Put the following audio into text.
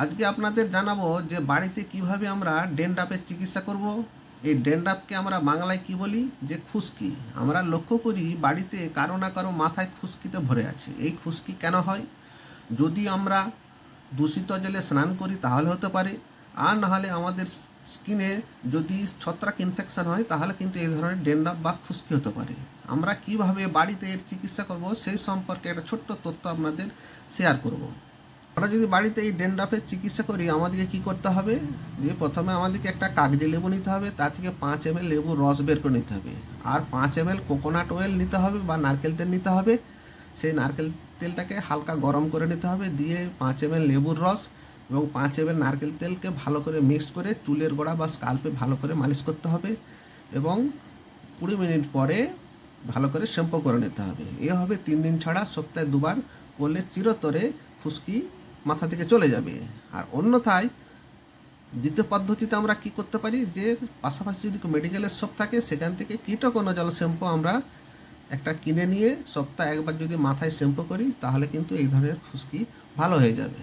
আজকে আপনাদের জানাবো যে বাড়িতে কিভাবে আমরা ড্যান্ড্রাফের চিকিৎসা করব। এই ড্যান্ড্রাফকে আমরা বাংলায় কি বলি, যে খুশকি। আমরা লক্ষ্য করি বাড়িতে কারো না কারো মাথায় খুশকিতে ভরে আছে। এই খুশকি কেন হয়? যদি আমরা দূষিত জলে স্নান করি তাহলে হতে পারে, আর নাহলে আমাদের স্কিনে যদি ছত্রাক ইনফেকশন হয় তাহলে কিন্তু এই ধরনের ড্যান্ড্রাফ বা খুশকি হতে পারে। আমরা কিভাবে বাড়িতে এর চিকিৎসা করব সেই সম্পর্কে একটা ছোট্ট তথ্য আপনাদের শেয়ার করব। আমরা যদি বাড়িতে এই ড্যান্ড্রাফের চিকিৎসা করি আমাদেরকে কি করতে হবে, যে প্রথমে আমাদেরকে একটা কাগজে লেবু নিতে হবে, তার থেকে 5 ml লেবুর রস বের করে নিতে হবে, আর 5 ml কোকোনাট অয়েল নিতে হবে বা নারকেল তেল নিতে হবে। সেই নারকেল তেলটাকে হালকা গরম করে নিতে হবে, দিয়ে 5 ml লেবুর রস এবং 5 ml নারকেল তেলকে ভালো করে মিক্স করে চুলের গোড়া বা স্কাল্পে ভালো করে মালিশ করতে হবে এবং 20 মিনিট পরে ভালো করে শ্যাম্পু করে নিতে হবে। এভাবে 3 দিন ছাড়া সপ্তাহে 2 বার করলে চিরতরে খুশকি মাথা থেকে চলে যাবে। আর অন্যথায় দ্বিতীয় পদ্ধতিতে আমরা কি করতে পারি, যে পাশাপাশি যদি মেডিকেলের শপ থাকে সেখান থেকে কীটকণজল শ্যাম্পু আমরা একটা কিনে নিয়ে সপ্তাহে একবার যদি মাথায় শ্যাম্পু করি তাহলে কিন্তু এই ধরনের খুশকি ভালো হয়ে যাবে।